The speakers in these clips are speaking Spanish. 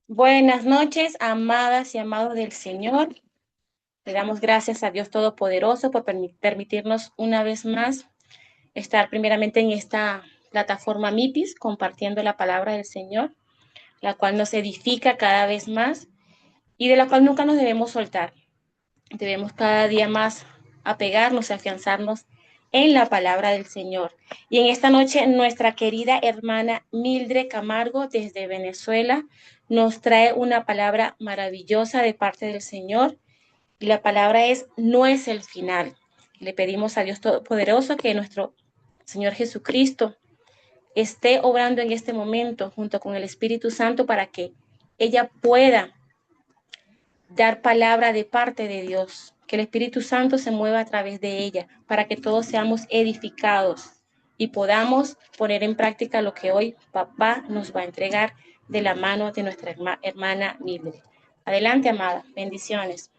Buenas noches, amadas y amados del Señor. Le damos gracias a Dios Todopoderoso por permitirnos una vez más estar primeramente en esta plataforma MIPIS compartiendo la palabra del Señor, la cual nos edifica cada vez más y de la cual nunca nos debemos soltar. Debemos cada día más apegarnos y afianzarnos en la palabra del Señor. Y en esta noche nuestra querida hermana Mildred Camargo desde Venezuela nos trae una palabra maravillosa de parte del Señor. Y la palabra es, no es el final. Le pedimos a Dios Todopoderoso que nuestro Señor Jesucristo esté obrando en este momento junto con el Espíritu Santo para que ella pueda dar palabra de parte de Dios, que el Espíritu Santo se mueva a través de ella, para que todos seamos edificados y podamos poner en práctica lo que hoy papá nos va a entregar de la mano de nuestra hermana Mildred. Adelante, amada. Bendiciones.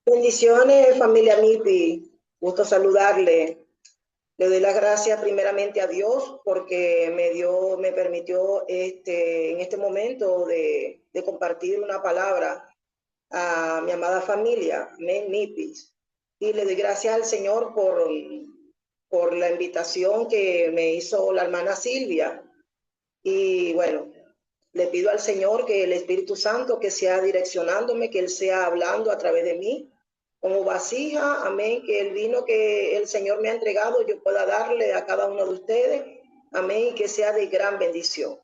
Bendiciones, familia MIPI. Gusto saludarle. Le doy las gracias primeramente a Dios porque me permitió en este momento de compartir una palabra a mi amada familia, amén, MIPIs. Y le doy gracias al Señor por la invitación que me hizo la hermana Silvia. Y bueno, le pido al Señor que el Espíritu Santo que sea direccionándome, que Él sea hablando a través de mí, como vasija, amén, que el vino que el Señor me ha entregado yo pueda darle a cada uno de ustedes, amén, y que sea de gran bendición.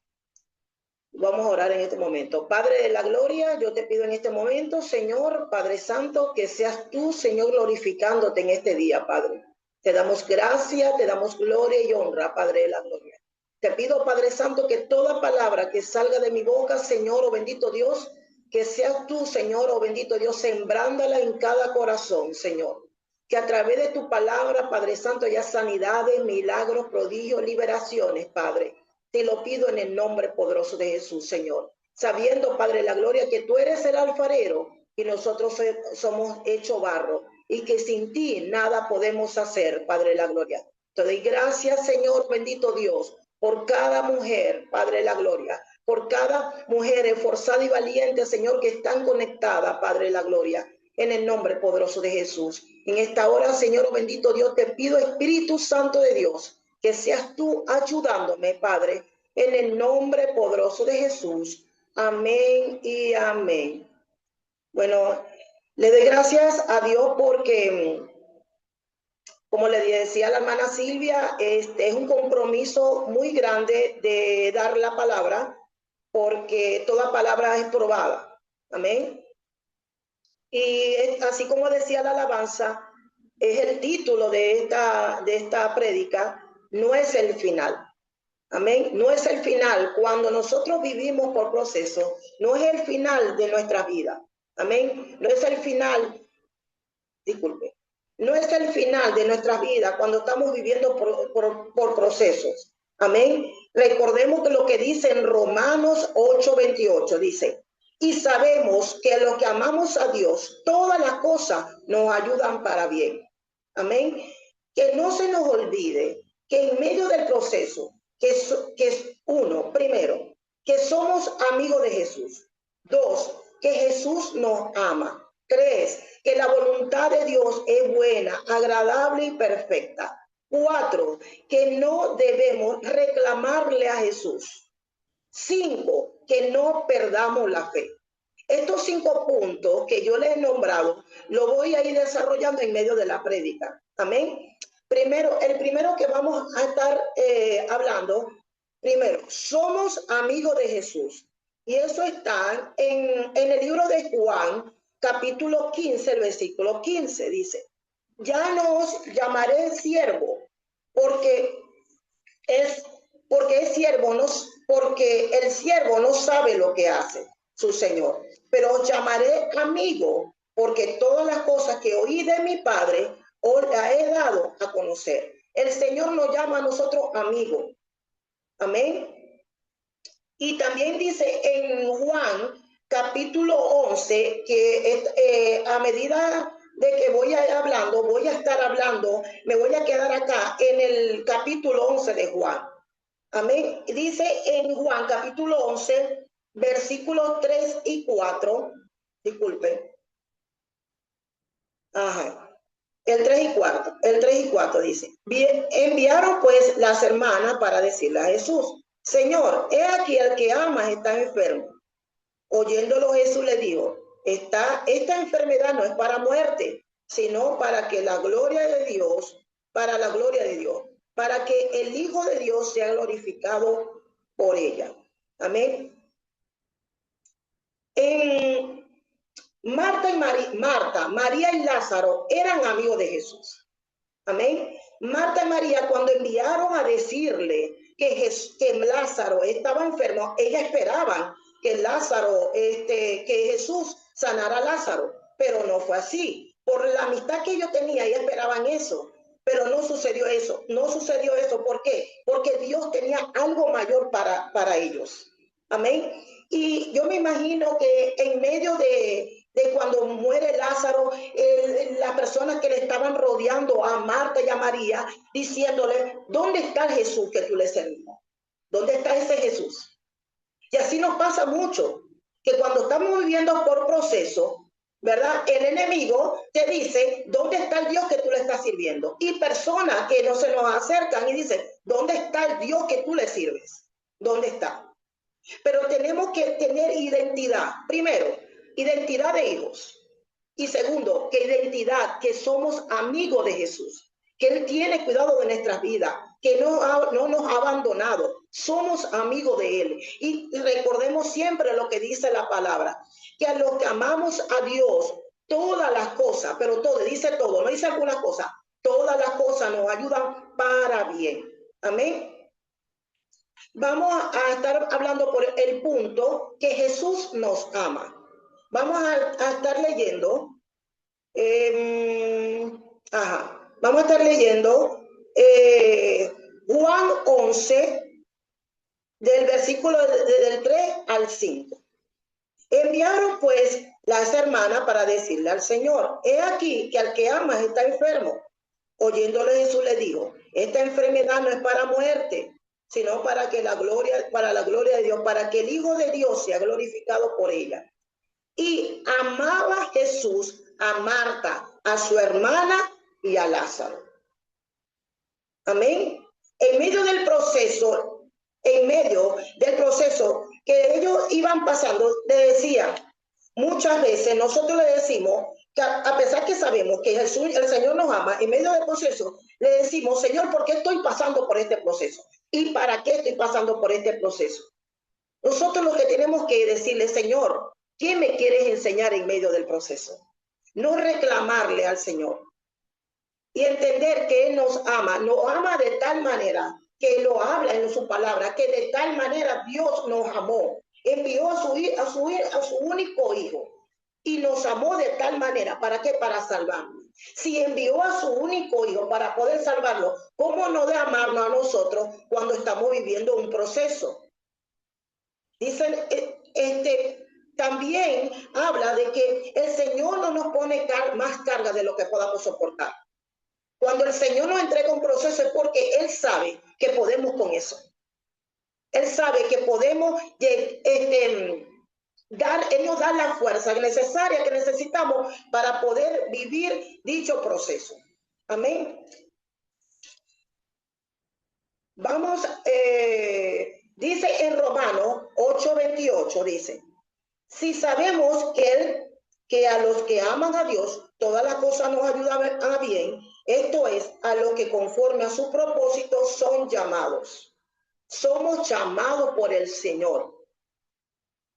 Vamos a orar en este momento. Padre de la gloria, yo te pido en este momento, Señor, Padre Santo, que seas tú, Señor, glorificándote en este día, Padre. Te damos gracia, te damos gloria y honra, Padre de la gloria. Te pido, Padre Santo, que toda palabra que salga de mi boca, Señor, oh bendito Dios, que seas tú, Señor, oh bendito Dios, sembrándala en cada corazón, Señor. Que a través de tu palabra, Padre Santo, haya sanidades, milagros, prodigios, liberaciones, Padre. Te lo pido en el nombre poderoso de Jesús, Señor. Sabiendo, Padre, la gloria, que tú eres el alfarero y nosotros somos hecho barro y que sin ti nada podemos hacer, Padre, la gloria. Te doy gracias, Señor, bendito Dios, por cada mujer, Padre, la gloria, por cada mujer esforzada y valiente, Señor, que están conectadas, Padre, la gloria, en el nombre poderoso de Jesús. En esta hora, Señor, bendito Dios, te pido, Espíritu Santo de Dios, que seas tú ayudándome, Padre, en el nombre poderoso de Jesús. Amén y amén. Bueno, le doy gracias a Dios porque, como le decía a la hermana Silvia, es un compromiso muy grande de dar la palabra, porque toda palabra es probada. Amén. Y así como decía la alabanza, es el título de esta prédica, no es el final. Amén. No es el final. Cuando nosotros vivimos por proceso, no es el final de nuestra vida. Amén. No es el final, disculpe, no es el final de nuestra vida cuando estamos viviendo por procesos. Amén. Recordemos que lo que dice en Romanos 8:28 dice, y sabemos que los que amamos a Dios, todas las cosas nos ayudan para bien. Amén. Que no se nos olvide que en medio del proceso, que es uno, primero, que somos amigos de Jesús. Dos, que Jesús nos ama. Tres, que la voluntad de Dios es buena, agradable y perfecta. Cuatro, que no debemos reclamarle a Jesús. Cinco, que no perdamos la fe. Estos 5 puntos que yo les he nombrado, lo voy a ir desarrollando en medio de la prédica. Amén. Primero, el primero que vamos a estar hablando, primero, somos amigos de Jesús. Y eso está en el libro de Juan, capítulo 15, el versículo 15, dice, ya no os llamaré siervo, porque es, porque el siervo no sabe lo que hace su Señor, pero os llamaré amigo, porque todas las cosas que oí de mi Padre os las he dado a conocer. El Señor nos llama a nosotros amigos. Amén. Y también dice en Juan capítulo 11 que a medida de que voy a estar hablando, me voy a quedar acá en el capítulo 11 de Juan. Amén. Dice en Juan capítulo 11, versículos 3 y 4. Disculpe. Ajá. El 3 y 4 dice, enviaron pues las hermanas para decirle a Jesús, Señor, he aquí el que amas está enfermo. Oyéndolo Jesús le dijo, esta enfermedad no es para muerte, sino para que la gloria de Dios, para la gloria de Dios, para que el Hijo de Dios sea glorificado por ella. Amén. En María y Lázaro eran amigos de Jesús. Amén. Marta y María, cuando enviaron a decirle que Lázaro estaba enfermo, ellas esperaban que Lázaro, que Jesús sanara a Lázaro, pero no fue así. Por la amistad que ellos tenían, ellas esperaban eso, pero no sucedió eso. No sucedió eso, ¿por qué? Porque Dios tenía algo mayor para ellos. Amén. Y yo me imagino que en medio de cuando muere Lázaro, las personas que le estaban rodeando a Marta y a María, diciéndole, ¿dónde está el Jesús que tú le servimos? ¿Dónde está ese Jesús? Y así nos pasa mucho, que cuando estamos viviendo por proceso, ¿verdad? El enemigo te dice, ¿dónde está el Dios que tú le estás sirviendo? Y personas que no se nos acercan y dicen, ¿dónde está el Dios que tú le sirves? ¿Dónde está? Pero tenemos que tener identidad. Primero, identidad de hijos. Y segundo, que identidad, que somos amigos de Jesús, que Él tiene cuidado de nuestras vidas, que no nos ha abandonado. Somos amigos de Él. Y recordemos siempre lo que dice la palabra, que a los que amamos a Dios, todas las cosas, pero todo, dice todo, no dice algunas cosas, todas las cosas nos ayudan para bien. Amén. Vamos a estar hablando por el punto que Jesús nos ama. Vamos a estar leyendo, vamos a estar leyendo Juan 11, del versículo del 3 al 5. Enviaron pues las hermanas para decirle al Señor, he aquí que al que amas está enfermo. Oyéndole Jesús le dijo, esta enfermedad no es para muerte, sino para la gloria de Dios, para que el Hijo de Dios sea glorificado por ella. Y amaba Jesús a Marta, a su hermana y a Lázaro. Amén. En medio del proceso que ellos iban pasando, le decía, muchas veces nosotros le decimos, que a pesar que sabemos que Jesús, el Señor nos ama, en medio del proceso, le decimos, Señor, ¿por qué estoy pasando por este proceso? ¿Y para qué estoy pasando por este proceso? Nosotros lo que tenemos que decirle, Señor, ¿qué me quieres enseñar en medio del proceso? No reclamarle al Señor y entender que Él nos ama de tal manera que lo habla en su palabra, que de tal manera Dios nos amó, envió a su único hijo y nos amó de tal manera, ¿para qué? Para salvarnos. Si envió a su único hijo para poder salvarlo, ¿cómo no de amarnos a nosotros cuando estamos viviendo un proceso? Dicen, también habla de que el Señor no nos pone más carga de lo que podamos soportar. Cuando el Señor nos entrega un proceso es porque Él sabe que podemos con eso. Él sabe que podemos Él nos da la fuerza necesaria que necesitamos para poder vivir dicho proceso. Amén. Vamos, dice en Romanos 8:28, dice, si sabemos que a los que aman a Dios, todas las cosas nos ayudan a bien, esto es, a los que conforme a su propósito son llamados. Somos llamados por el Señor.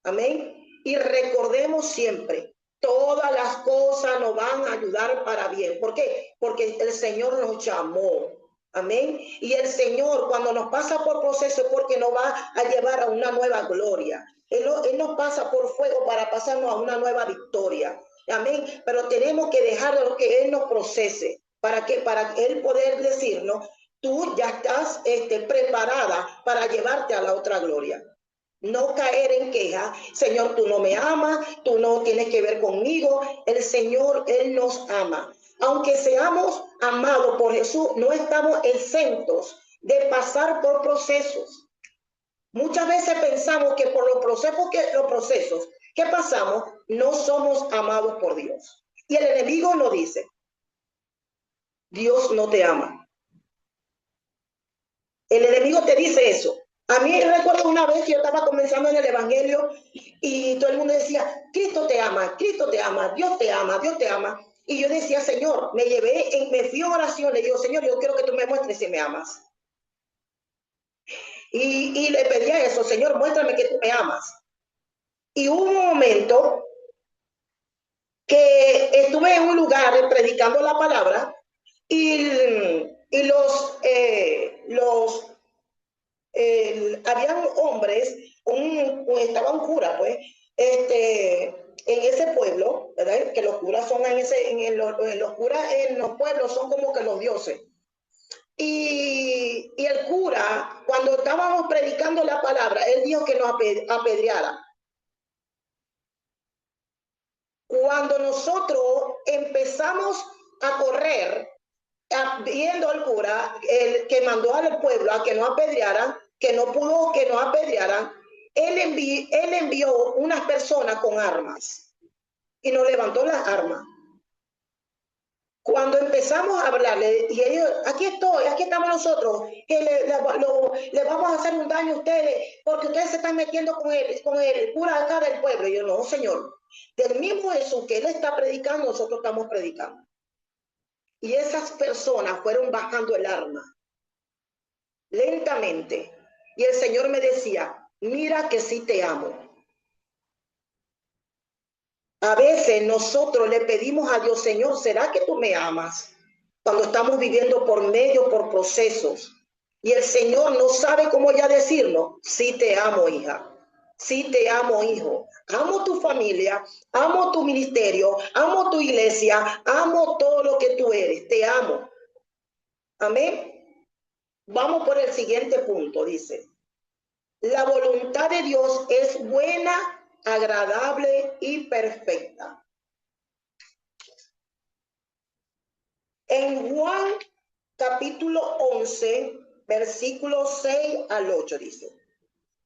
Amén. Y recordemos siempre, todas las cosas nos van a ayudar para bien. ¿Por qué? Porque el Señor nos llamó. Amén. Y el Señor, cuando nos pasa por proceso, es porque nos va a llevar a una nueva gloria. Él nos pasa por fuego para pasarnos a una nueva victoria. Amén. Pero tenemos que dejar que Él nos procese. ¿Para qué? Para Él poder decirnos, tú ya estás preparada para llevarte a la otra gloria. No caer en queja, Señor, tú no me amas, tú no tienes que ver conmigo. El Señor, Él nos ama. Aunque seamos amados por Jesús, no estamos exentos de pasar por procesos. Muchas veces pensamos que por los procesos que pasamos, no somos amados por Dios. Y el enemigo nos dice, Dios no te ama. El enemigo te dice eso. A mí recuerdo una vez que yo estaba comenzando en el evangelio y todo el mundo decía, Cristo te ama, Dios te ama, Dios te ama. Y yo decía, Señor, me fui en oración, le digo, Señor, yo quiero que tú me muestres si me amas. Y le pedía eso, Señor, muéstrame que tú me amas. Y hubo un momento que estuve en un lugar predicando la palabra y habían hombres, estaba un cura, pues, en ese pueblo, ¿verdad? Que los curas son los curas en los pueblos son como que los dioses. Y el cura, cuando estábamos predicando la palabra, él dijo que nos apedreara. Cuando nosotros empezamos a correr, viendo al cura, el que mandó al pueblo a que nos apedrearan, que no pudo que nos apedrearan, él envió unas personas con armas y nos levantó las armas. Cuando empezamos a hablarle, y ellos, aquí estamos nosotros, que le vamos a hacer un daño a ustedes, porque ustedes se están metiendo con el cura acá del pueblo. Y yo, no, Señor, del mismo Jesús que él está predicando, nosotros estamos predicando. Y esas personas fueron bajando el arma, lentamente. Y el Señor me decía, mira que sí te amo. A veces nosotros le pedimos a Dios, Señor, ¿será que tú me amas? Cuando estamos viviendo por procesos. Y el Señor no sabe cómo ya decirlo. Sí te amo, hija. Sí te amo, hijo. Amo tu familia, amo tu ministerio, amo tu iglesia, amo todo lo que tú eres. Te amo. Amén. Vamos por el siguiente punto, dice. La voluntad de Dios es buena, agradable y perfecta. En Juan capítulo 11, versículos 6 al 8 dice,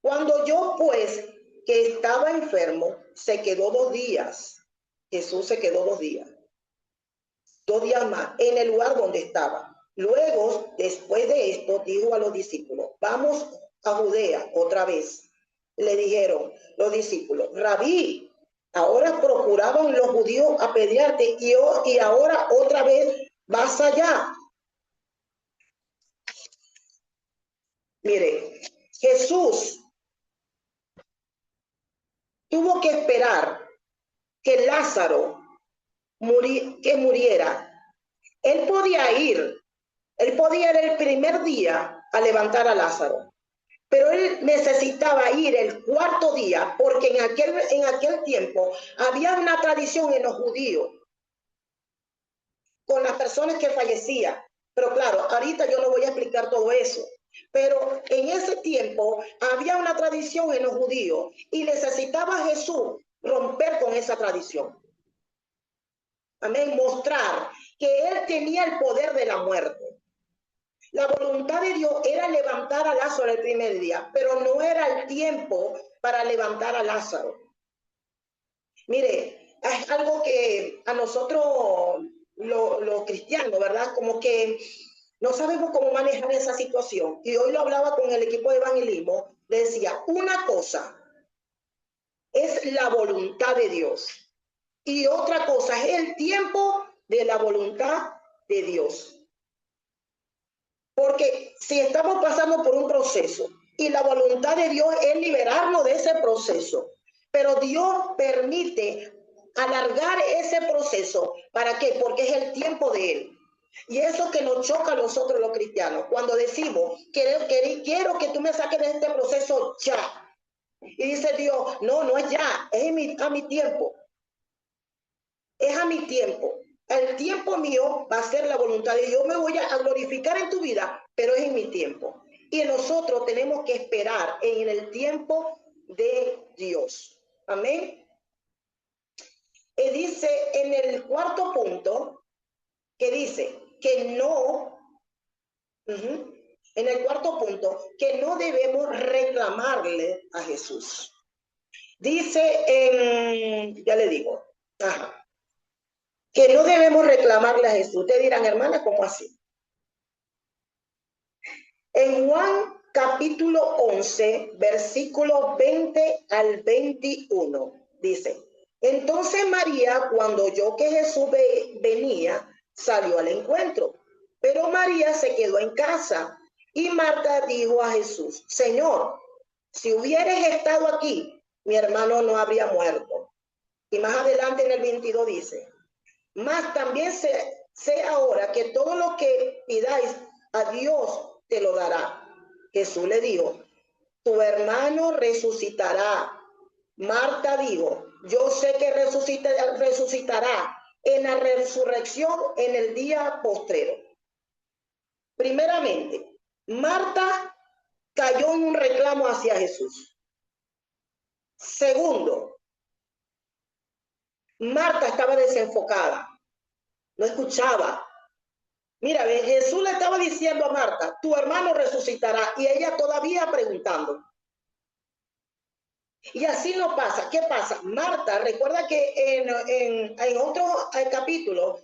cuando yo pues que estaba enfermo, se quedó 2 días. Jesús se quedó 2 días. 2 días más en el lugar donde estaba. Luego, después de esto, dijo a los discípulos, vamos a Judea otra vez. Le dijeron los discípulos, Rabí, ahora procuraban los judíos apedrearte y ahora otra vez vas allá. Mire, Jesús tuvo que esperar que Lázaro muriera. Él podía ir el primer día a levantar a Lázaro, pero él necesitaba ir el 4º día porque en aquel tiempo había una tradición en los judíos con las personas que fallecían. Pero claro, ahorita yo no voy a explicar todo eso. Pero en ese tiempo había una tradición en los judíos y necesitaba Jesús romper con esa tradición. Amén, mostrar que él tenía el poder de la muerte. La voluntad de Dios era levantar a Lázaro el primer día, pero no era el tiempo para levantar a Lázaro. Mire, es algo que a nosotros los cristianos, ¿verdad? Como que no sabemos cómo manejar esa situación. Y hoy lo hablaba con el equipo de evangelismo, le decía, una cosa es la voluntad de Dios y otra cosa es el tiempo de la voluntad de Dios. Porque si estamos pasando por un proceso y la voluntad de Dios es liberarnos de ese proceso, pero Dios permite alargar ese proceso, ¿para qué? Porque es el tiempo de Él. Y eso que nos choca a nosotros los cristianos, cuando decimos, quiero que tú me saques de este proceso ya. Y dice Dios, no es ya, es a mi tiempo. Es a mi tiempo. El tiempo mío va a ser la voluntad de Dios. Yo me voy a glorificar en tu vida, pero es en mi tiempo. Y nosotros tenemos que esperar en el tiempo de Dios. Amén. Y dice en el 4º punto, que dice que no, En el cuarto punto, que no debemos reclamarle a Jesús. Dice ya le digo, que no debemos reclamarle a Jesús. Ustedes dirán, hermana, ¿cómo así? En Juan capítulo 11, versículo 20 al 21, dice, entonces María, cuando oyó que Jesús venía, salió al encuentro, pero María se quedó en casa. Y Marta dijo a Jesús, Señor, si hubieras estado aquí, mi hermano no habría muerto. Y más adelante en el 22 dice, mas también sé ahora que todo lo que pidáis a Dios te lo dará. Jesús le dijo, tu hermano resucitará. Marta dijo, yo sé que resucitará en la resurrección en el día postrero. Primeramente, Marta cayó en un reclamo hacia Jesús. Segundo, Marta estaba desenfocada, no escuchaba. Mira, Jesús le estaba diciendo a Marta, tu hermano resucitará, y ella todavía preguntando. Y así no pasa. ¿Qué pasa? Marta, recuerda que en otro capítulo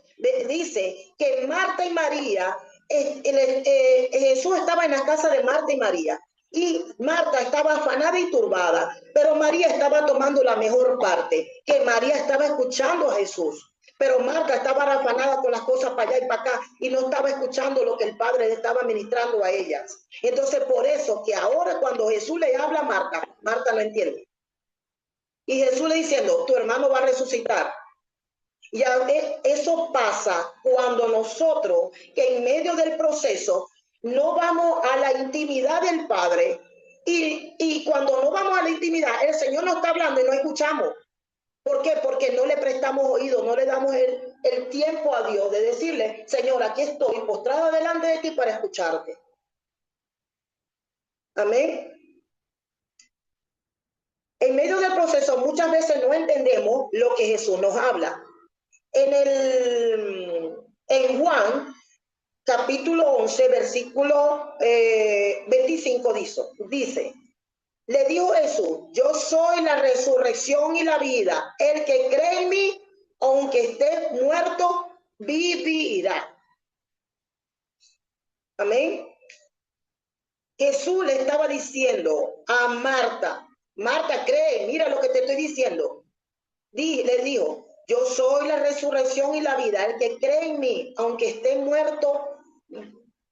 dice que Marta y María, Jesús estaba en la casa de Marta y María. Y Marta estaba afanada y turbada, pero María estaba tomando la mejor parte, que María estaba escuchando a Jesús. Pero Marta estaba afanada con las cosas para allá y para acá y no estaba escuchando lo que el Padre le estaba ministrando a ellas. Entonces, por eso que ahora cuando Jesús le habla a Marta, Marta no entiende. Y Jesús le diciendo, tu hermano va a resucitar. Y eso pasa cuando nosotros, que en medio del proceso, no vamos a la intimidad del Padre. Y cuando no vamos a la intimidad, el Señor nos está hablando y no escuchamos. ¿Por qué? Porque no le prestamos oído, no le damos el tiempo a Dios de decirle, Señor, aquí estoy postrada delante de ti para escucharte. Amén. En medio del proceso muchas veces no entendemos lo que Jesús nos habla. En Juan, capítulo 11, versículo 25 dice, le dijo Jesús, yo soy la resurrección y la vida. El que cree en mí, aunque esté muerto, vivirá. Amén. Jesús le estaba diciendo a Marta, Marta, cree, mira lo que te estoy diciendo. Le dijo, yo soy la resurrección y la vida. El que cree en mí, aunque esté muerto,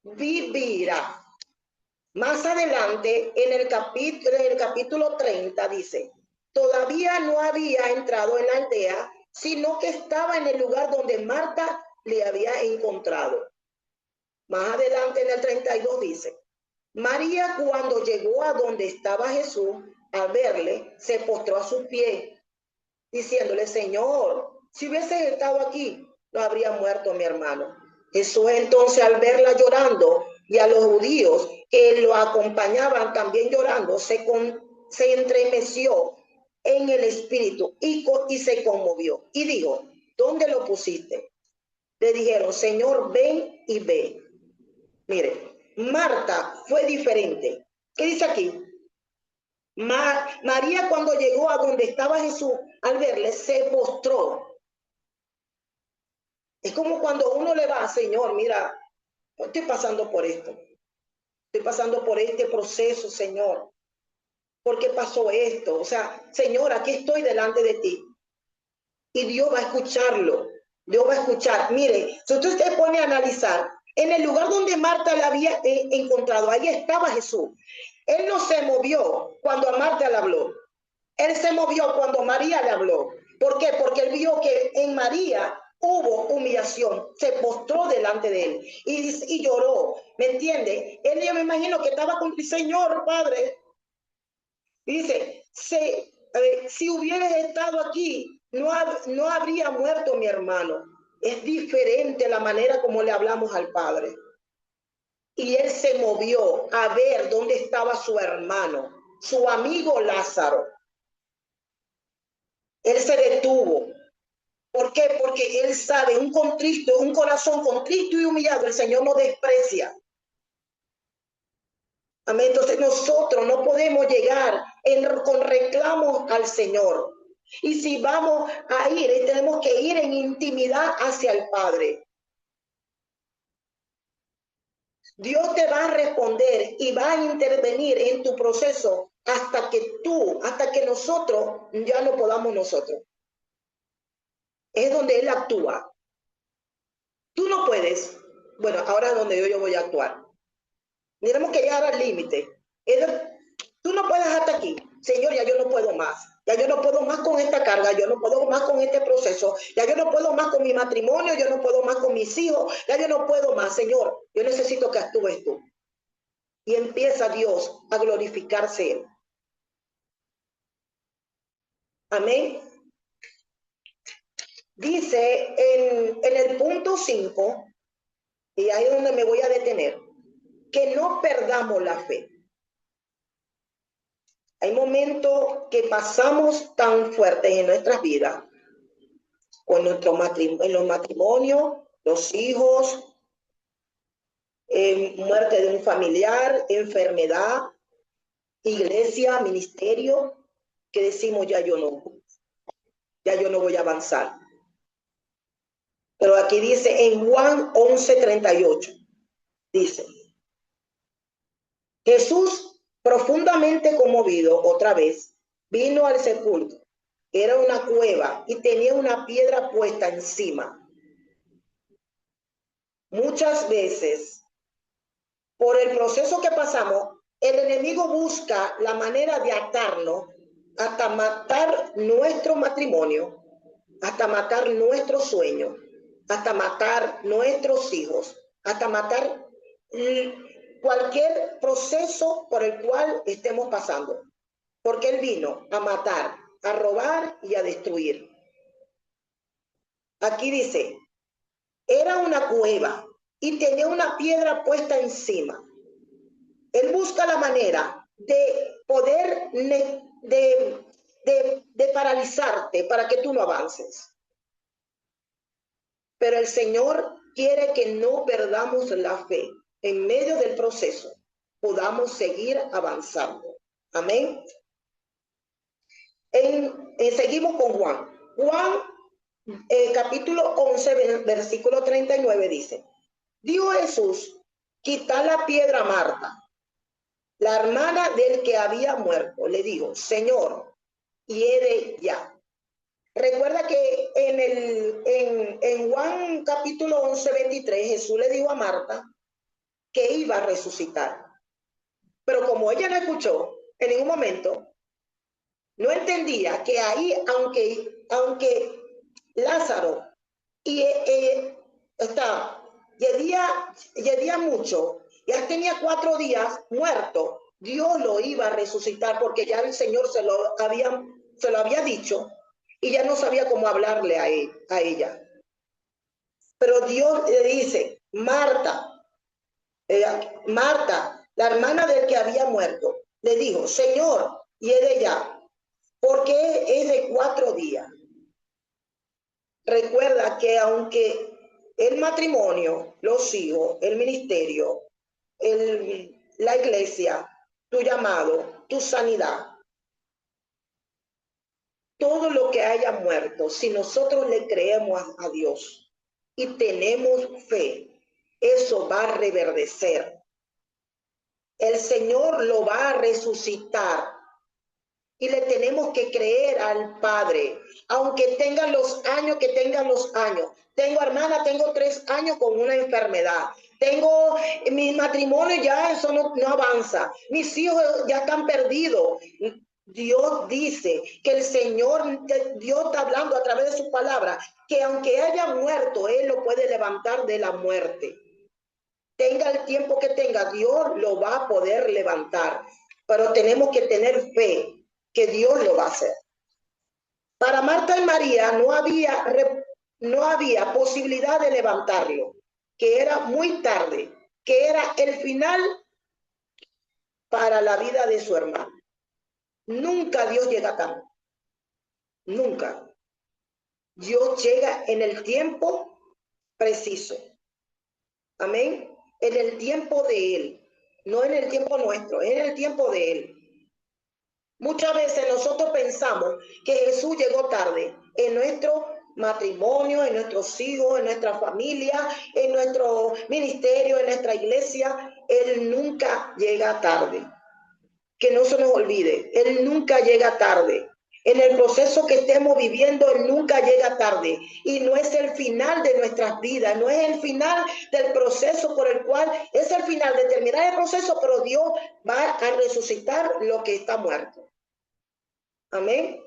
vivirá. Más adelante, en el capítulo 30, dice, todavía no había entrado en la aldea, sino que estaba en el lugar donde Marta le había encontrado. Más adelante, en el 32, dice, María, cuando llegó a donde estaba Jesús, al verle, se postró a sus pies, diciéndole, Señor, si hubieses estado aquí, no habría muerto mi hermano. Jesús entonces, al verla llorando, y a los judíos que lo acompañaban también llorando, se entremeció en el espíritu y se conmovió. Y dijo, ¿dónde lo pusiste? Le dijeron, Señor, ven y ve. Mire, Marta fue diferente. ¿Qué dice aquí? María, cuando llegó a donde estaba Jesús, al verle, se postró. Es como cuando uno le va, Señor, mira, estoy pasando por esto. Estoy pasando por este proceso, Señor. ¿Por qué pasó esto? O sea, Señor, aquí estoy delante de ti. Y Dios va a escucharlo. Dios va a escuchar. Mire, si usted se pone a analizar, en el lugar donde Marta la había encontrado, ahí estaba Jesús. Él no se movió cuando a Marta le habló. Él se movió cuando María le habló. ¿Por qué? Porque él vio que en María hubo humillación, se postró delante de él y lloró, ¿me entiende? Él, yo me imagino que estaba con el Señor, Padre. Y dice, si hubieras estado aquí, no habría muerto mi hermano. Es diferente la manera como le hablamos al Padre. Y él se movió a ver dónde estaba su hermano, su amigo Lázaro. Él se detuvo. ¿Por qué? Porque él sabe, un corazón contrito y humillado, el Señor no desprecia. Amén. Entonces nosotros no podemos llegar con reclamos al Señor. Y si vamos a ir, tenemos que ir en intimidad hacia el Padre. Dios te va a responder y va a intervenir en tu proceso hasta que nosotros ya no podamos nosotros. Es donde Él actúa. Tú no puedes. Bueno, ahora es donde yo voy a actuar. Tenemos que llegar al límite. Tú no puedes hasta aquí. Señor, ya yo no puedo más. Ya yo no puedo más con esta carga, yo no puedo más con este proceso, ya yo no puedo más con mi matrimonio, yo no puedo más con mis hijos, ya yo no puedo más. Señor, yo necesito que actúes tú. Y empieza Dios a glorificarse Él. Amén. Dice en el punto 5, y ahí es donde me voy a detener, que no perdamos la fe. Hay momentos que pasamos tan fuertes en nuestras vidas, con en los matrimonios, los hijos, muerte de un familiar, enfermedad, iglesia, ministerio, que decimos ya yo no voy a avanzar. Pero aquí dice en Juan 11:38, dice, Jesús, profundamente conmovido otra vez, vino al sepulcro. Era una cueva y tenía una piedra puesta encima. Muchas veces, por el proceso que pasamos, el enemigo busca la manera de atarnos hasta matar nuestro matrimonio, hasta matar nuestros sueños, hasta matar nuestros hijos, hasta matar cualquier proceso por el cual estemos pasando. Porque Él vino a matar, a robar y a destruir. Aquí dice, era una cueva y tenía una piedra puesta encima. Él busca la manera de poder de paralizarte para que tú no avances. Pero el Señor quiere que no perdamos la fe. En medio del proceso podamos seguir avanzando. Amén. Seguimos con Juan. Juan, capítulo 11, versículo 39 dice, dijo Jesús, quita la piedra a Marta, la hermana del que había muerto. Le dijo, Señor, hiere ya. Recuerda que en Juan capítulo 11, 23, Jesús le dijo a Marta que iba a resucitar. Pero como ella no escuchó en ningún momento, no entendía que ahí, aunque Lázaro yedía mucho, ya tenía 4 días muerto, Dios lo iba a resucitar porque ya el Señor se lo había dicho y ya no sabía cómo hablarle a ella. Pero Dios le dice, Marta, la hermana del que había muerto, le dijo, Señor, hiere ya, porque es de 4 días. Recuerda que aunque el matrimonio, los hijos, el ministerio, la iglesia, tu llamado, tu sanidad, todo lo que haya muerto, si nosotros le creemos a Dios y tenemos fe, eso va a reverdecer. El Señor lo va a resucitar. Y le tenemos que creer al Padre, aunque tengan los años que tengan los años. Tengo, hermana, tengo 3 años con una enfermedad. Tengo mi matrimonio, ya eso no avanza. Mis hijos ya están perdidos. Dios dice que el Señor, Dios está hablando a través de su palabra, que aunque haya muerto, Él lo puede levantar de la muerte. Tenga el tiempo que tenga, Dios lo va a poder levantar. Pero tenemos que tener fe que Dios lo va a hacer. Para Marta y María no había posibilidad de levantarlo, que era muy tarde, que era el final para la vida de su hermano. Nunca Dios llega tarde. Nunca. Dios llega en el tiempo preciso. Amén. En el tiempo de Él. no en el tiempo nuestro, es en el tiempo de Él. Muchas veces nosotros pensamos que Jesús llegó tarde en nuestro matrimonio, en nuestros hijos, en nuestra familia, en nuestro ministerio, en nuestra iglesia. Él nunca llega tarde. Que no se nos olvide, Él nunca llega tarde. En el proceso que estemos viviendo, Él nunca llega tarde. Y no es el final de nuestras vidas, no es el final del proceso por el cual es el final de terminar el proceso, pero Dios va a resucitar lo que está muerto. Amén.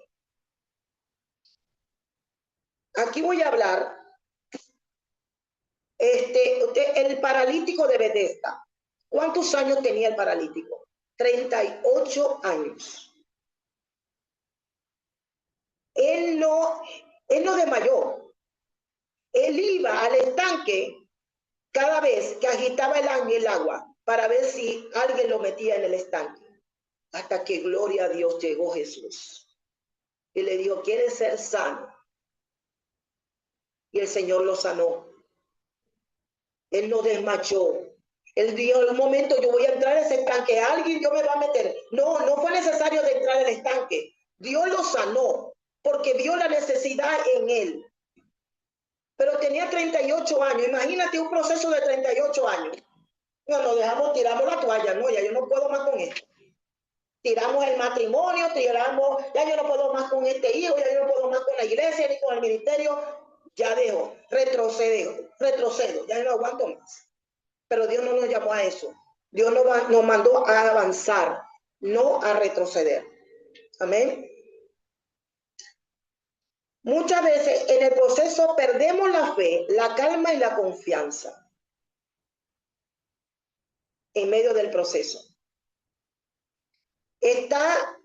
Aquí voy a hablar el paralítico de Bethesda. ¿Cuántos años tenía el paralítico? 38 años. Él no desmayó. Él iba al estanque cada vez que agitaba el agua para ver si alguien lo metía en el estanque. Hasta que, gloria a Dios, llegó Jesús. Y le dijo, ¿quieres ser sano? Y el Señor lo sanó. Él no desmayó. Él dijo, en un momento yo voy a entrar en ese estanque, alguien yo me va a meter. No, no fue necesario de entrar en el estanque. Dios lo sanó porque vio la necesidad en él. Pero tenía 38 años. Imagínate un proceso de 38 años. No, nos dejamos, tiramos la toalla. No, ya yo no puedo más con esto. Tiramos el matrimonio, ya yo no puedo más con este hijo, ya yo no puedo más con la iglesia ni con el ministerio. Ya dejo, retrocedo, ya no aguanto más. Pero Dios no nos llamó a eso. Dios nos mandó a avanzar, no a retroceder. Amén. Muchas veces en el proceso perdemos la fe, la calma y la confianza en medio del proceso.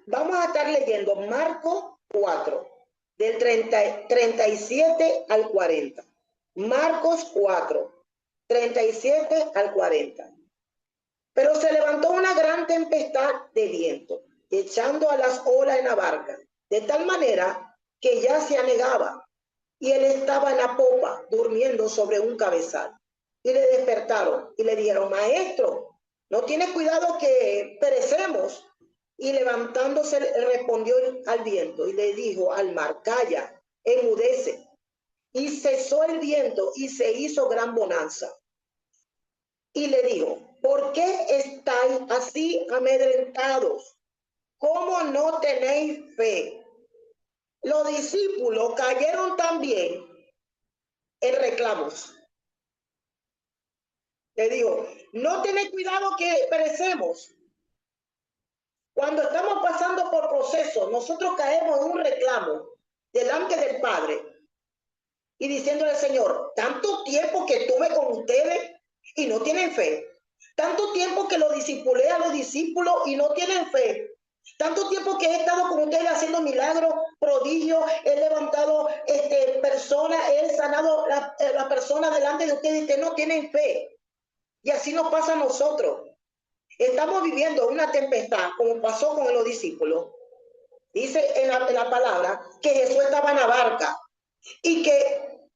Vamos a estar leyendo Marcos 4, del 37 al 40. Marcos 4, 37 al 40. Pero se levantó una gran tempestad de viento, echando a las olas en la barca, de tal manera que ya se anegaba, y él estaba en la popa, durmiendo sobre un cabezal. Y le despertaron y le dijeron, maestro, ¿no tienes cuidado que perecemos? Y levantándose respondió al viento y le dijo al mar, calla, enmudece. Y cesó el viento y se hizo gran bonanza. Y le dijo, ¿por qué estáis así amedrentados? ¿Cómo no tenéis fe? Los discípulos cayeron también en reclamos. Le digo, no tenéis cuidado que perecemos. Cuando estamos pasando por procesos, nosotros caemos en un reclamo delante del Padre y diciéndole al Señor, tanto tiempo que estuve con ustedes y no tienen fe. Tanto tiempo que lo discipulé a los discípulos y no tienen fe. Tanto tiempo que he estado con ustedes haciendo milagros, prodigios, he levantado personas, he sanado la persona delante de ustedes y ustedes no tienen fe. Y así nos pasa a nosotros. Estamos viviendo una tempestad, como pasó con los discípulos. Dice en la palabra que Jesús estaba en la barca y que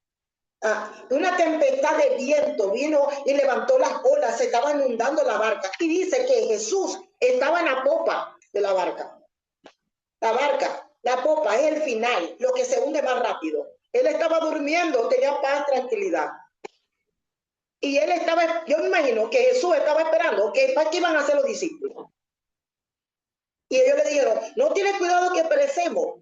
una tempestad de viento vino y levantó las olas, se estaba inundando la barca. Y dice que Jesús estaba en la popa de la barca. La popa es el final, lo que se hunde más rápido. Él estaba durmiendo, tenía paz, tranquilidad. Y él estaba, yo me imagino que Jesús estaba esperando para qué iban a hacer los discípulos. Y ellos le dijeron, no tienes cuidado que perecemos.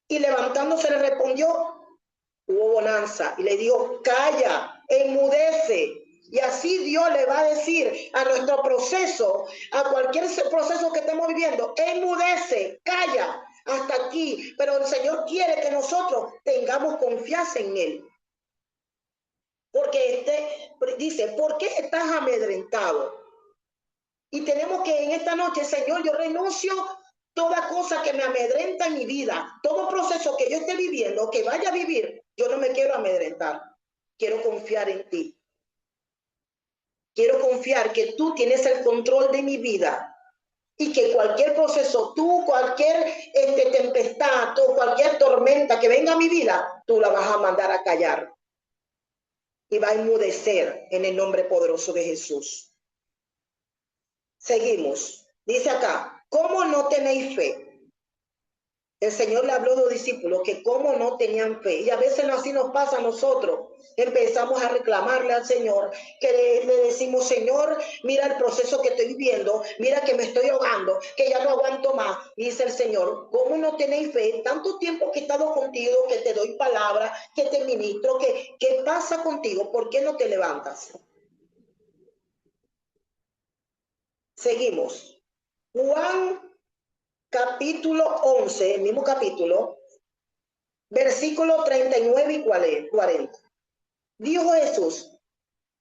Y levantándose le respondió, hubo bonanza. Y le dijo, calla, enmudece. Y así Dios le va a decir a nuestro proceso, a cualquier proceso que estemos viviendo, enmudece, calla, hasta aquí. Pero el Señor quiere que nosotros tengamos confianza en Él. Porque dice, ¿por qué estás amedrentado? Y tenemos que en esta noche, Señor, yo renuncio toda cosa que me amedrenta en mi vida, todo proceso que yo esté viviendo, que vaya a vivir, yo no me quiero amedrentar. Quiero confiar en ti. Quiero confiar que tú tienes el control de mi vida y que cualquier proceso, cualquier tempestad o cualquier tormenta que venga a mi vida, tú la vas a mandar a callar. Y va a enmudecer en el nombre poderoso de Jesús. Seguimos. Dice acá, ¿cómo no tenéis fe? El Señor le habló a los discípulos que cómo no tenían fe. Y a veces así nos pasa a nosotros. Empezamos a reclamarle al Señor, que le decimos, Señor, mira el proceso que estoy viviendo, mira que me estoy ahogando, que ya no aguanto más. Y dice el Señor, ¿cómo no tenéis fe? Tanto tiempo que he estado contigo, que te doy palabra, que te ministro, ¿qué pasa contigo? ¿Por qué no te levantas? Seguimos. Juan capítulo 11, el mismo capítulo, versículo 39 y 40. Dijo Jesús,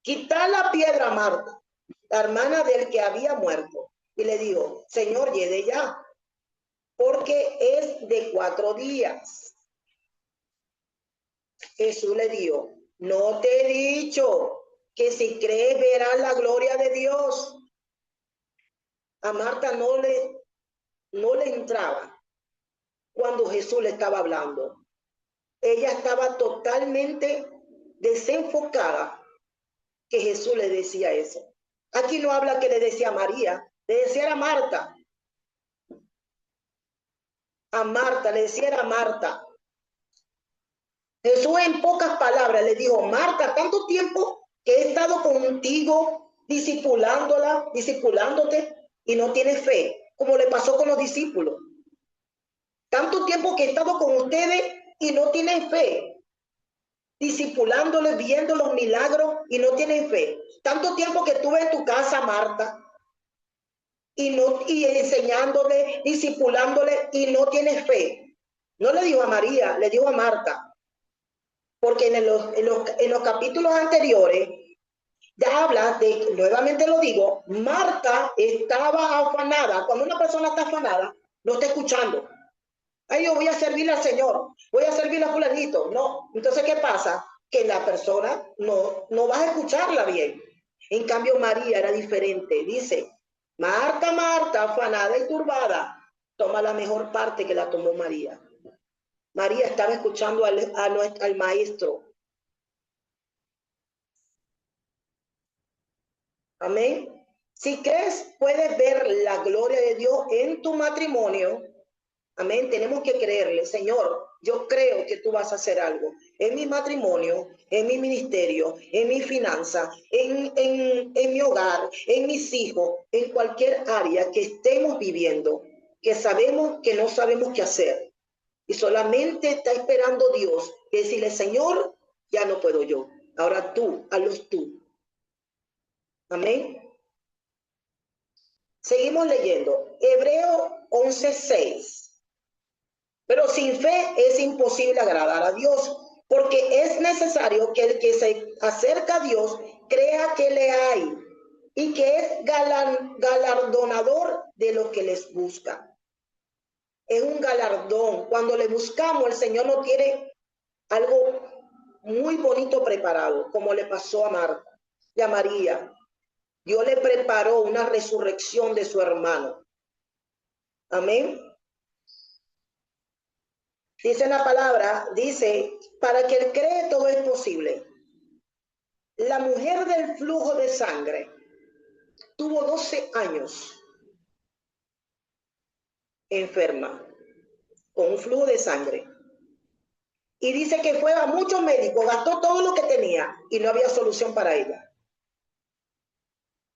quitad la piedra a Marta, la hermana del que había muerto. Y le dijo, Señor, llegue ya, porque es de 4 días. Jesús le dijo, no te he dicho que si crees verás la gloria de Dios. A Marta no le entraba cuando Jesús le estaba hablando. Ella estaba totalmente desenfocada que Jesús le decía eso. Aquí no habla que le decía a María, le decía a Marta. A Marta, le decía a Marta. Jesús en pocas palabras le dijo, Marta, tanto tiempo que he estado contigo, discipulándote y no tienes fe, como le pasó con los discípulos. Tanto tiempo que he estado con ustedes y no tienen fe, discipulándoles, viendo los milagros y no tienen fe. Tanto tiempo que estuve en tu casa, Marta, y enseñándole, discipulándole y no tienes fe. No le dijo a María, le dijo a Marta, porque en los capítulos anteriores ya habla de, nuevamente lo digo, Marta estaba afanada. Cuando una persona está afanada, no está escuchando. Ay, yo voy a servirle al Señor, voy a servirle a fulanito. No, entonces, ¿qué pasa? Que la persona no va a escucharla bien. En cambio, María era diferente. Dice, Marta, Marta, afanada y turbada, toma la mejor parte que la tomó María. María estaba escuchando al maestro. Amén. Si crees, puedes ver la gloria de Dios en tu matrimonio. Amén. Tenemos que creerle, Señor, yo creo que tú vas a hacer algo en mi matrimonio, en mi ministerio, en mi finanza, en mi hogar, en mis hijos, en cualquier área que estemos viviendo, que sabemos que no sabemos qué hacer. Y solamente está esperando Dios que decirle, Señor, ya no puedo yo. Ahora tú, hazlos tú. Amén. Seguimos leyendo. Hebreo 11:6. Pero sin fe es imposible agradar a Dios, porque es necesario que el que se acerca a Dios crea que le hay y que es galardonador de los que les buscan. Es un galardón. Cuando le buscamos, el Señor nos tiene algo muy bonito preparado, como le pasó a Marta y a María. Dios le preparó una resurrección de su hermano. Amén. Dice la palabra, dice, para que él cree todo es posible. La mujer del flujo de sangre tuvo 12 años enferma con un flujo de sangre. Y dice que fue a muchos médicos, gastó todo lo que tenía y no había solución para ella.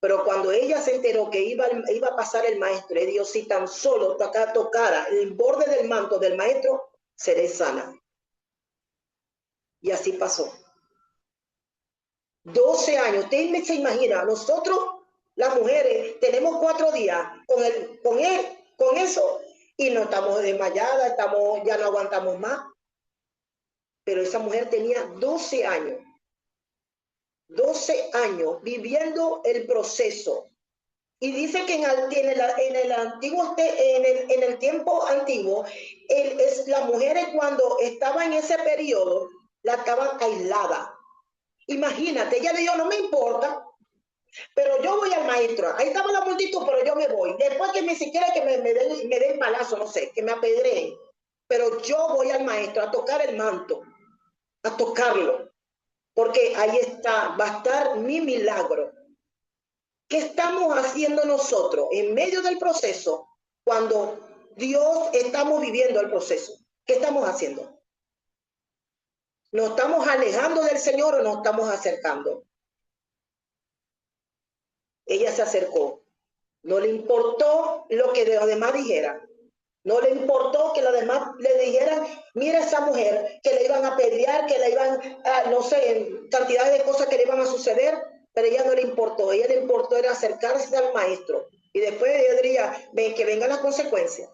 Pero cuando ella se enteró que iba a pasar el maestro, le dijo, si tan solo tocara el borde del manto del maestro, seré sana. Y así pasó. 12 años. Usted se imagina, nosotros, las mujeres, tenemos 4 días con eso y no estamos desmayadas, ya no aguantamos más. Pero esa mujer tenía 12 años. 12 años viviendo el proceso. Y dice que en el tiempo antiguo, las mujeres cuando estaban en ese periodo, la estaban aisladas. Imagínate, ella dijo, no me importa, pero yo voy al maestro. Ahí estaba la multitud, pero yo me voy. Después que ni siquiera que me den palazo, no sé, que me apedreen. Pero yo voy al maestro a tocar el manto, a tocarlo, porque ahí está, va a estar mi milagro. ¿Qué estamos haciendo nosotros en medio del proceso cuando Dios estamos viviendo el proceso? ¿Qué estamos haciendo? ¿Nos estamos alejando del Señor o nos estamos acercando? Ella se acercó. No le importó lo que los demás dijeran. No le importó que los demás le dijeran, mira esa mujer, que le iban a apedrear, que le iban a, no sé, cantidades de cosas que le iban a suceder, pero a ella no le importó. A ella le importó era acercarse al maestro. Y después ella diría, ven, que vengan las consecuencias.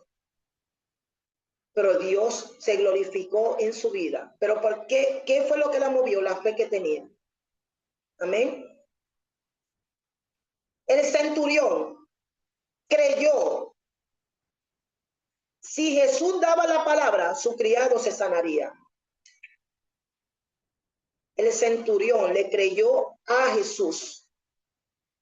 Pero Dios se glorificó en su vida. ¿Pero por qué? ¿Qué fue lo que la movió? La fe que tenía. Amén. El centurión creyó. Si Jesús daba la palabra, su criado se sanaría. El centurión le creyó a Jesús,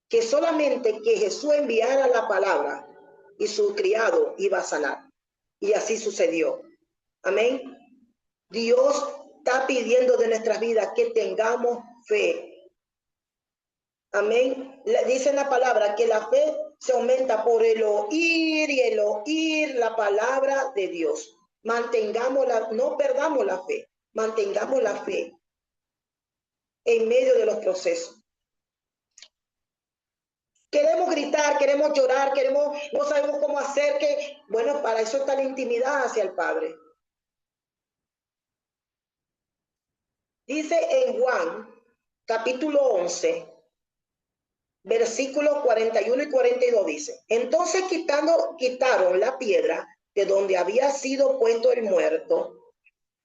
que solamente que Jesús enviara la palabra y su criado iba a sanar. Y así sucedió. Amén. Dios está pidiendo de nuestras vidas que tengamos fe. Amén. Dice en la palabra que la fe se aumenta por el oír y el oír la palabra de Dios. Mantengámosla, no perdamos la fe, mantengamos la fe en medio de los procesos. Queremos gritar, queremos llorar, no sabemos cómo hacer que, bueno, para eso está la intimidad hacia el Padre. Dice en Juan, capítulo 11, versículos 41 y 42 dice, entonces quitaron la piedra de donde había sido puesto el muerto,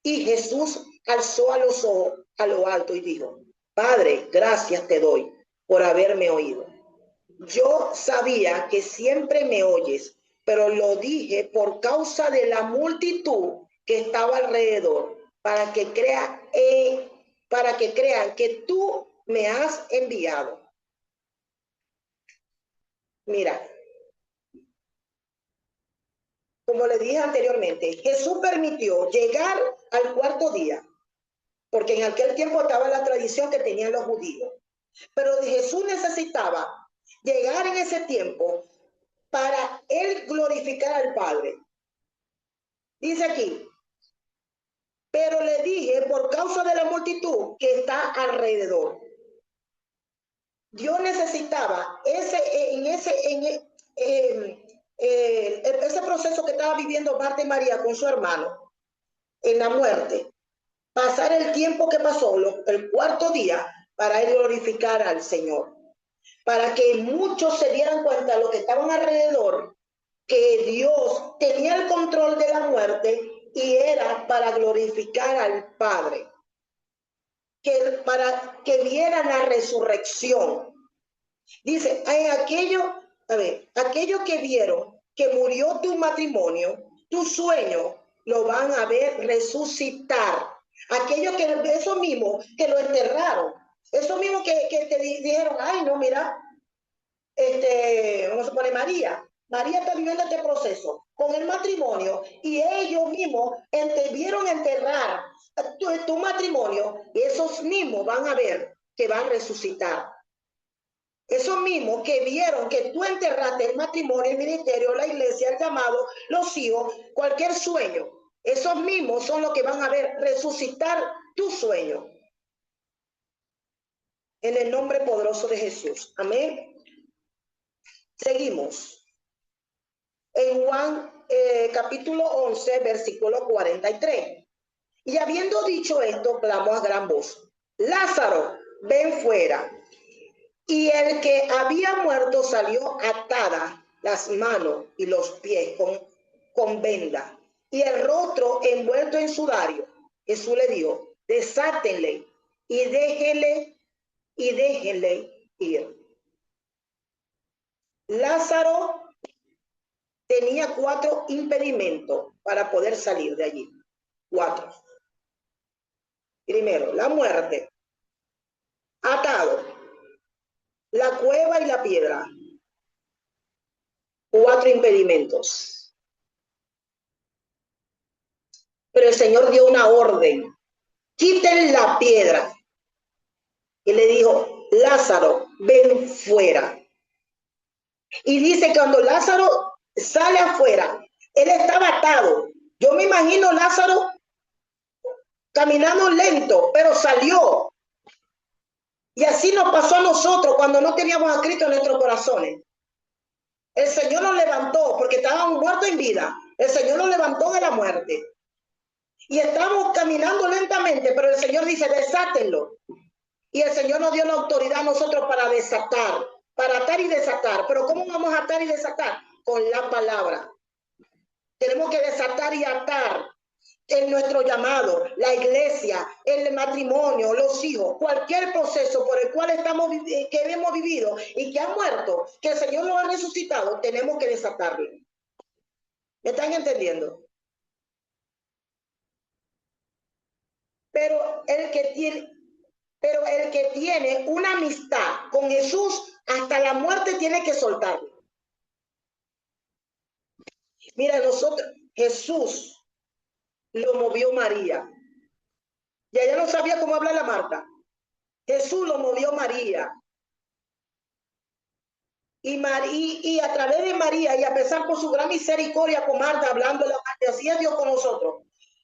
y Jesús alzó a los ojos a lo alto y dijo, Padre, gracias te doy por haberme oído. Yo sabía que siempre me oyes, pero lo dije por causa de la multitud que estaba alrededor, para que crean que tú me has enviado. Mira, como le dije anteriormente, Jesús permitió llegar al cuarto día, porque en aquel tiempo estaba la tradición que tenían los judíos. Pero Jesús necesitaba llegar en ese tiempo para él glorificar al Padre. Dice aquí, pero le dije por causa de la multitud que está alrededor. Dios necesitaba ese proceso que estaba viviendo Marta y María con su hermano en la muerte, pasar el tiempo que pasó, el cuarto día, para él glorificar al Señor, para que muchos se dieran cuenta, los que estaban alrededor, que Dios tenía el control de la muerte y era para glorificar al Padre, para que vieran la resurrección. Dice, aquellos que vieron que murió tu matrimonio, tu sueño, lo van a ver resucitar. Aquellos que, esos mismos que lo enterraron, esos mismos que te dijeron, ay, no, mira, vamos a poner María está viviendo este proceso con el matrimonio y ellos mismos vieron enterrar tu matrimonio y esos mismos van a ver que van a resucitar. Esos mismos que vieron que tú enterraste el matrimonio, el ministerio, la iglesia, el llamado, los hijos, cualquier sueño, esos mismos son los que van a ver resucitar tu sueño. En el nombre poderoso de Jesús. Amén. Seguimos. En Juan capítulo 11, versículo 43. Y habiendo dicho esto, clamó a gran voz, Lázaro, ven fuera. Y el que había muerto salió atada las manos y los pies con venda y el rostro envuelto en sudario. Jesús le dijo, desátenle y déjenle ir. Lázaro tenía 4 impedimentos para poder salir de allí. 4. Primero, la muerte, atado, la cueva y la piedra. 4 impedimentos. Pero el Señor dio una orden. Quiten la piedra. Y le dijo, Lázaro, ven fuera. Y dice que cuando Lázaro sale afuera, él estaba atado. Yo me imagino Lázaro caminando lento, pero salió. Y así nos pasó a nosotros cuando no teníamos a Cristo en nuestros corazones. El Señor nos levantó porque estábamos muertos en vida. El Señor nos levantó de la muerte. Y estamos caminando lentamente, pero el Señor dice, desátenlo. Y el Señor nos dio la autoridad a nosotros para desatar, para atar y desatar. Pero ¿cómo vamos a atar y desatar? Con la palabra. Tenemos que desatar y atar en nuestro llamado, la iglesia, el matrimonio, los hijos, cualquier proceso por el cual que hemos vivido y que ha muerto, que el Señor lo ha resucitado, tenemos que desatarlo. ¿Me están entendiendo? Pero el que tiene una amistad con Jesús hasta la muerte tiene que soltarlo. Mira, Jesús lo movió María. Y ella no sabía cómo hablar la Marta. Jesús lo movió María. Y a través de María, y a pesar por su gran misericordia con Marta, hablando la Marta, así es Dios con nosotros.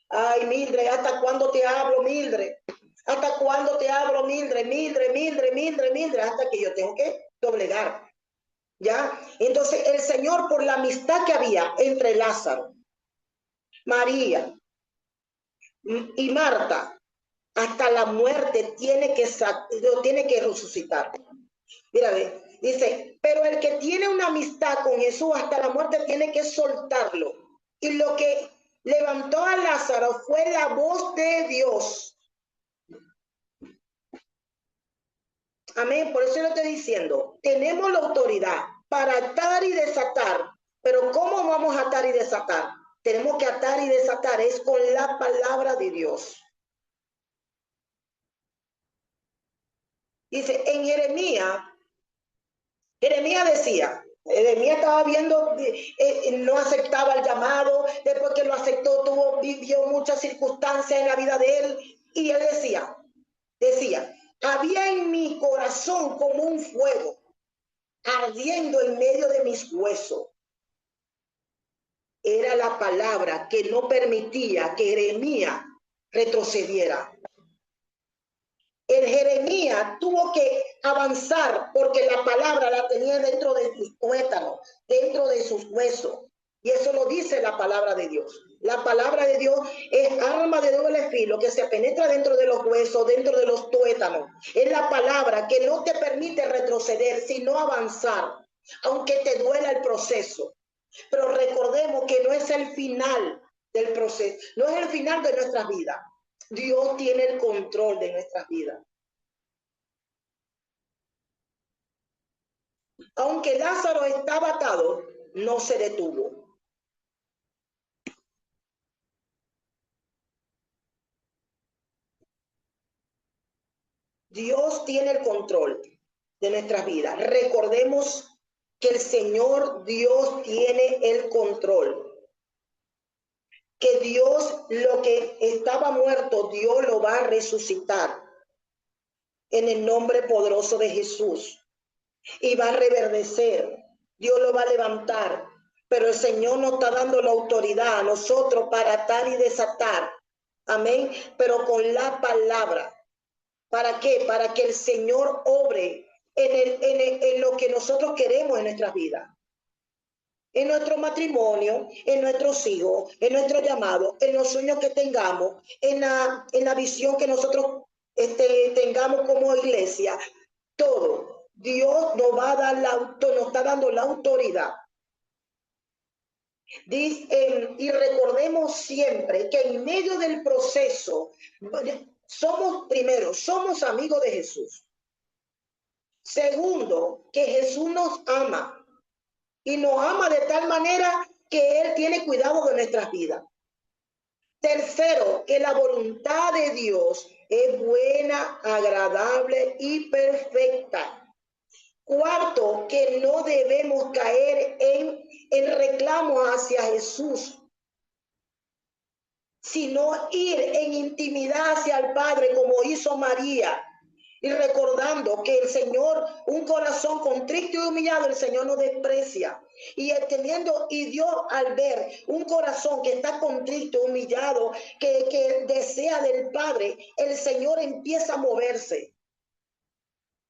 Ay, Mildred, ¿hasta cuándo te hablo, Mildred? ¿Hasta cuándo te hablo, Mildred? Mildred, hasta que yo tengo que doblegar. ¿Ya? Entonces, el Señor, por la amistad que había entre Lázaro, María y Marta, hasta la muerte tiene que resucitar. Mira, dice, pero el que tiene una amistad con Jesús hasta la muerte tiene que soltarlo. Y lo que levantó a Lázaro fue la voz de Dios. Amén. Por eso lo estoy diciendo, tenemos la autoridad para atar y desatar. Pero ¿cómo vamos a atar y desatar? Tenemos que atar y desatar, es con la palabra de Dios. Dice, en Jeremías decía, Jeremías estaba viendo, no aceptaba el llamado, después que lo aceptó, vivió muchas circunstancias en la vida de él, y él decía, había en mi corazón como un fuego, ardiendo en medio de mis huesos. Era la palabra que no permitía que Jeremías retrocediera. El Jeremías tuvo que avanzar porque la palabra la tenía dentro de sus tuétanos, dentro de sus huesos. Y eso lo dice la palabra de Dios. La palabra de Dios es arma de doble filo que se penetra dentro de los huesos, dentro de los tuétanos. Es la palabra que no te permite retroceder, sino avanzar, aunque te duela el proceso. Pero recordemos que no es el final del proceso, no es el final de nuestras vidas. Dios tiene el control de nuestras vidas. Aunque Lázaro estaba atado, no se detuvo. Dios tiene el control de nuestras vidas. Recordemos que el Señor Dios tiene el control. Que Dios, lo que estaba muerto, Dios lo va a resucitar en el nombre poderoso de Jesús. Y va a reverdecer. Dios lo va a levantar. Pero el Señor nos está dando la autoridad a nosotros para atar y desatar. Amén. Pero con la palabra. ¿Para qué? Para que el Señor obre en lo que nosotros queremos en nuestras vidas. En nuestro matrimonio, en nuestros hijos, en nuestro llamado, en los sueños que tengamos, en la visión que nosotros tengamos como iglesia. Todo. Dios nos va a dar nos está dando la autoridad. Y recordemos siempre que en medio del proceso somos amigos de Jesús. Segundo, que Jesús nos ama y nos ama de tal manera que Él tiene cuidado de nuestras vidas. Tercero, que la voluntad de Dios es buena, agradable y perfecta. Cuarto, que no debemos caer en reclamos hacia Jesús, sino ir en intimidad hacia el Padre como hizo María. y recordando que el Señor, un corazón contrito y humillado, el Señor no desprecia. Y Dios al ver un corazón que está contrito, humillado, que desea del Padre, el Señor empieza a moverse.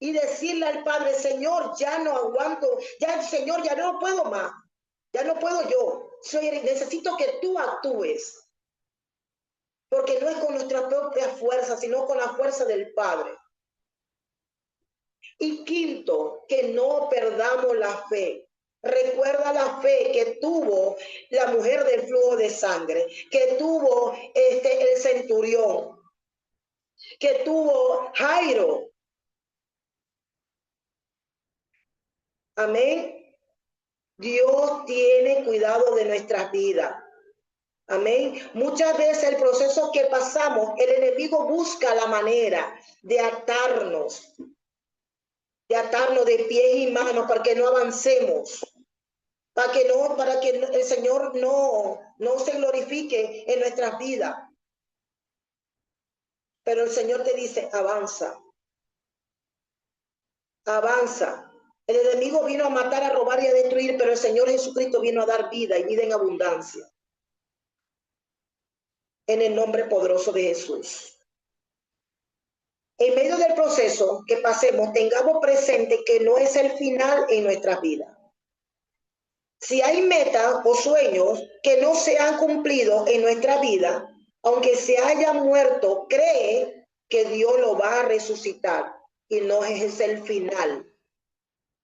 Y decirle al Padre, Señor, ya no aguanto, ya Señor, ya no puedo más, ya no puedo yo. Necesito que tú actúes. Porque no es con nuestra propia fuerza, sino con la fuerza del Padre. Y quinto, que no perdamos la fe. Recuerda la fe que tuvo la mujer del flujo de sangre, que tuvo el centurión, que tuvo Jairo. Amén. Dios tiene cuidado de nuestras vidas. Amén. Muchas veces el proceso que pasamos, el enemigo busca la manera de atarnos de pies y manos para que no avancemos, para que el Señor no se glorifique en nuestras vidas. Pero el Señor te dice, avanza, avanza. El enemigo vino a matar, a robar y a destruir, pero el Señor Jesucristo vino a dar vida y vida en abundancia. En el nombre poderoso de Jesús. En medio del proceso que pasemos, tengamos presente que no es el final en nuestras vidas. Si hay metas o sueños que no se han cumplido en nuestra vida, aunque se haya muerto, cree que Dios lo va a resucitar. Y no es el final.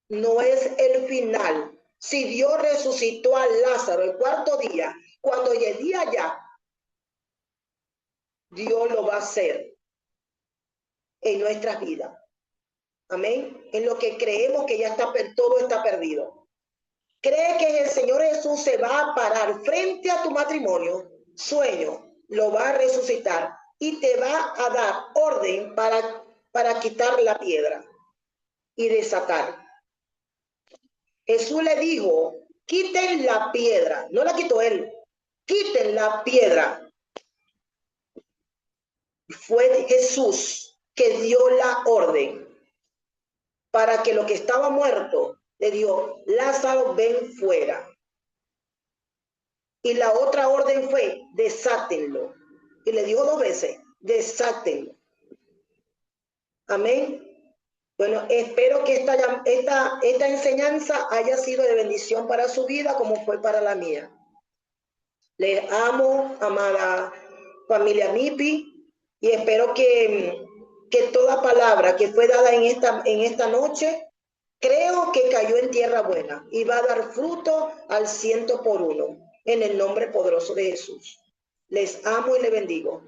No es el final. Si Dios resucitó a Lázaro el cuarto día, cuando llegué allá, Dios lo va a hacer en nuestras vidas. Amén. En lo que creemos que ya está, todo está perdido. Cree que el Señor Jesús se va a parar frente a tu matrimonio, sueño, lo va a resucitar y te va a dar orden para quitar la piedra y desatar. Jesús le dijo, quiten la piedra, no la quitó él, quiten la piedra. Fue Jesús que dio la orden para que lo que estaba muerto le dio, Lázaro, ven fuera. Y la otra orden fue, desátenlo. Y le dijo 2 veces, desátenlo. Amén. Bueno, espero que esta enseñanza haya sido de bendición para su vida como fue para la mía. Les amo, amada familia MIPI, y espero que toda palabra que fue dada en esta noche, creo que cayó en tierra buena y va a dar fruto al 100 por 1. En el nombre poderoso de Jesús. Les amo y les bendigo.